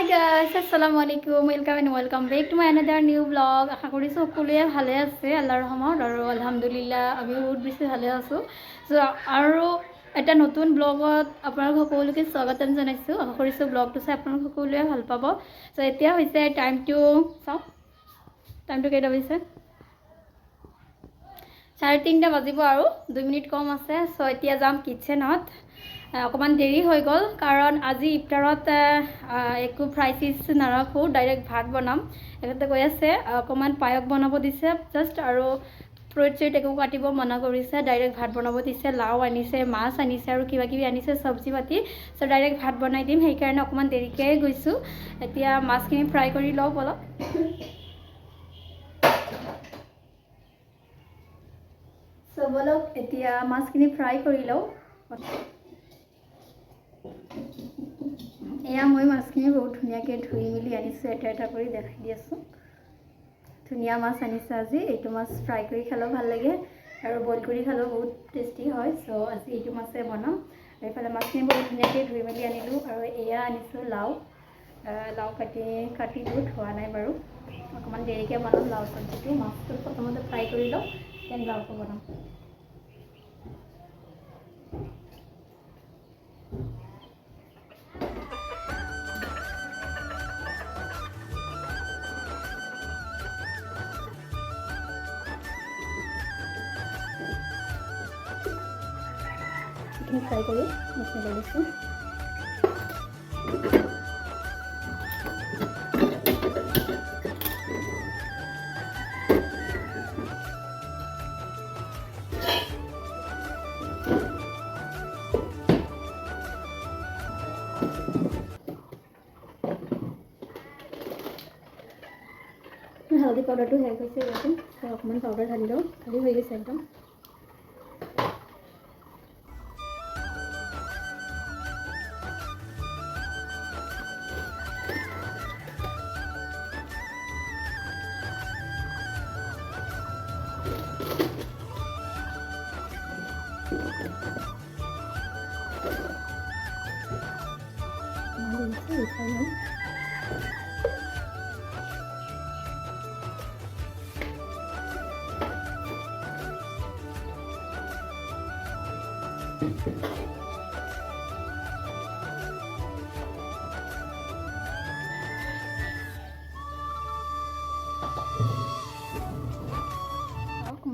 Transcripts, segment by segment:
Hi guys, Assalamualaikum. Welcome and welcome back to my another new vlog. আশা কৰিছো সকলোৱে ভালে আছে আল্লাহৰ ৰহমত আৰু আলহামদুলিল্লাহ আমি বহুত বেছি ভালে আছো। সো আৰু এটা নতুন ব্লগত আপোনালোক সকলোকে স্বাগতম জনাইছো। আশা কৰিছো ব্লগটো চাই আপোনালোক সকলোৱে ভাল পাব। সো এতিয়া হৈছে টাইমটো কেইটা হৈছে 3:30 বাজিব আৰু 2 মিনিট কম আছে। সো এতিয়া যাম কিচেনত। অকমান দেৰি হৈ গ'ল কাৰণ আজি ইফতাৰত একো ফ্ৰাই চিজ নাৰাখো ডাইৰেক্ট ভাত বনাম এটাতে কৈ আছে অকমান পায়ক বনাব দিছে জাস্ট আৰু ফ্ৰুট চেট একো কাটিব মনা কৰিছে ডাইৰেক্ট ভাত বনাব দিছে লাও আনিছে মাছ আনিছে আৰু কিবা কিবি আনিছে চব্জি পাতি সো ডাইৰেক্ট ভাত বনাই দিম সেই কাৰণে অকমান দেৰিকৈ গৈছো এতিয়া মাছখিনি ফ্ৰাই কৰি লও বলক সো বলক এতিয়া মাছখিনি ফ্ৰাই কৰি লও এয়া মই মাছখিনি বহুত ধুনীয়াকৈ ধুই মিলি আনিছোঁ এটা কৰি দেখাই দি আছোঁ ধুনীয়া মাছ আনিছে আজি এইটো মাছ ফ্ৰাই কৰি খালেও ভাল লাগে আৰু বইল কৰি খালেও বহুত টেষ্টি হয় সো আজি এইটো মাছে বনাম এইফালে মাছখিনি বহুত ধুনীয়াকৈ ধুই মিলি আনিলোঁ আৰু এয়া আনিছোঁ লাও কাটি ধোৱা নাই বাৰু অকণমান দেৰিকৈ বনাম লাও চব্জিটো মাছটো প্ৰথমতে ফ্ৰাই কৰি লওঁ দেন লাওটো বনাম ফ্ৰাই কৰি মছলা দিছোঁ হালধি পাউডাৰটো শেষ হৈছে দেখোন অকণমান পাউডাৰ ঢালি লওঁ খালি হৈ গৈছে একদম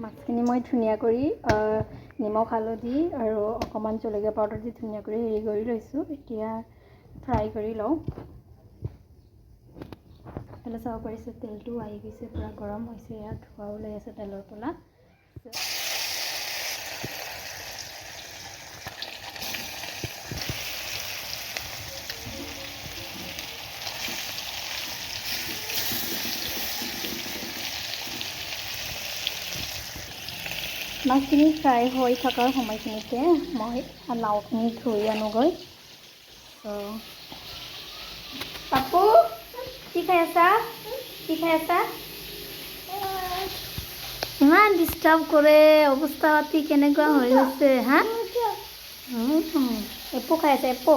মাছখিনি মই ধুনীয়া কৰি নিমখ হালধি আৰু অকণমান জলকীয়া পাউডাৰ দি ধুনীয়া কৰি হেৰি কৰি লৈছোঁ এতিয়া ফ্ৰাই কৰি লওঁ এইফালে চাব পাৰিছোঁ তেলটো আহি গৈছে পূৰা গৰম হৈছে ইয়াত ধোঁৱা ওলাই আছে তেলৰ পৰা মাছখিনি ফ্ৰাই হৈ থকাৰ সময়খিনিতে মই লাওখিনি ধুই আনোগৈ পাপু কি খাই আছা ইমান ডিষ্টাৰ্ব কৰে অৱস্থা পাতি কেনেকুৱা হৈ গৈছে হা এপো খাই আছে এপো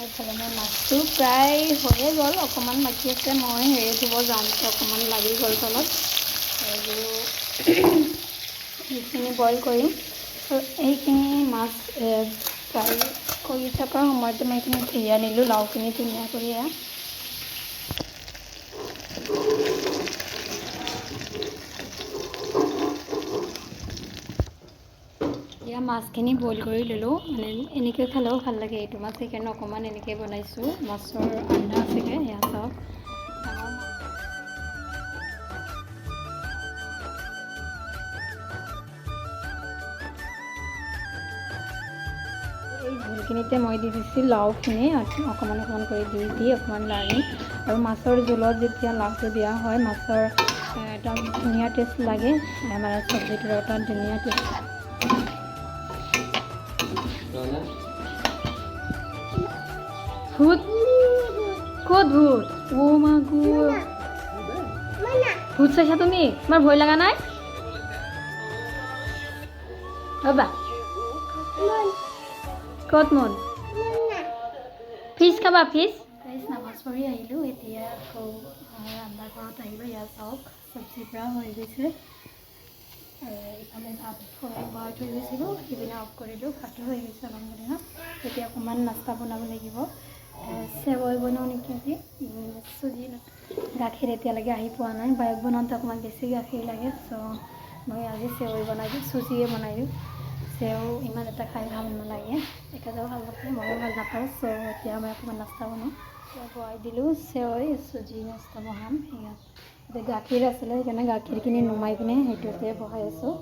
এইফালে মই মাছটো প্ৰায় হৈয়ে গ'ল অকণমান বাকী আছে মই হেৰি ধুব যাওঁতে অকণমান লাগি গ'ল তলত আৰু এইখিনি বইল কৰিম এইখিনি মাছ ফ্ৰাই কৰি থকাৰ সময়তে মই এইখিনি ধুই আনিলোঁ লাওখিনি ধুনীয়া কৰি এতিয়া মাছখিনি বইল কৰি ল'লোঁ মানে এনেকৈ খালেও ভাল লাগে এইটো মাছ সেইকাৰণে অকণমান এনেকৈ বনাইছোঁ মাছৰ আঞ্জা আছেগৈ সেয়া চাওক এই জোলখিনিতে মই দি দিছোঁ লাওখিনি অকণমান কৰি দি অকণমান লাৰি আৰু মাছৰ জোলত যেতিয়া লাওটো দিয়া হয় মাছৰ এটা ধুনীয়া টেষ্ট লাগে মানে চব্জিটোৰ এটা ধুনীয়া টেষ্ট ভূত ক'ত ভূত মাগো ভূত চাইছা তুমি তোমাৰ ভয় লগা নাই ৰ'বা ক'ত মন ফিছ খাবা ফিছ নামাজ কৰি আহিলোঁ এতিয়া আকৌ ৰন্ধা ঘৰত আহিলোঁ ইয়াত চাওক চব্জি পৰা হৈ গৈছে ইফালে ভাত বহাই থৈ গৈছিলোঁ সিপিনে অফ কৰিলোঁ ভাতো হৈ গৈছে অলপ এতিয়া অকণমান নাস্তা বনাব লাগিব চেৱৈ বনাওঁ নেকি আজি চুজি গাখীৰ এতিয়ালৈকে আহি পোৱা নাই বায়ক বনাওঁতে অকণমান বেছি গাখীৰ লাগে চ' মই আজি চেৱৈ বনাই দিওঁ চুজিয়ে বনাই দিওঁ চেও ইমান এটা খাই ভাল নালাগে একেবাৰে ভাল নাপায় ময়ো ভাল নাপাওঁ চ' এতিয়া মই অকণমান নাস্তা বনাওঁ বহাই দিলোঁ চেৱৈ চুজি নাস্তা বনাম ইয়াত এতিয়া গাখীৰ আছিলে সেইকাৰণে গাখীৰখিনি নুমাই পিনে সেইটোতে বহাই আছোঁ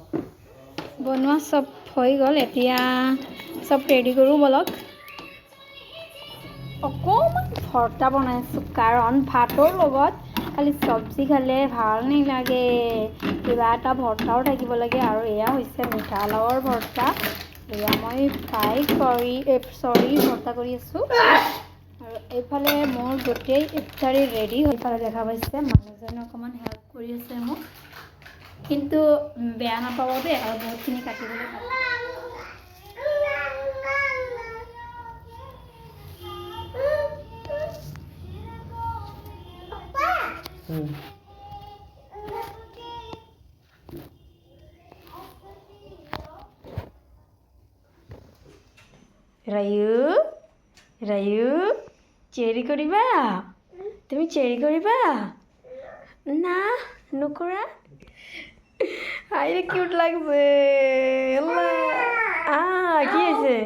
বনোৱা চব হৈ গ'ল এতিয়া চব ৰেডি কৰোঁ বলক অকণমান ভৰ্তা বনাই আছোঁ কাৰণ ভাতৰ লগত খালি চব্জি খালে ভাল নালাগে কিবা এটা ভৰ্তাও থাকিব লাগে আৰু এয়া হৈছে মিঠা লাওৰ ভৰ্তা এয়া মই ভৰ্তা কৰি আছোঁ আৰু এইফালে মোৰ গোটেই ইফতাৰী ৰেডি সেইফালে দেখা পাইছে মানুহজনে অকণমান হেল্প কৰি আছে মোক কিন্তু বেয়া নাপাব দেই আৰু বহুতখিনি কাটিবলৈ ৰায়ু চেৰি কৰিবা তুমি চেৰি কৰিবা না নকৰা আইৰে কিউট লাগছে কি হৈছে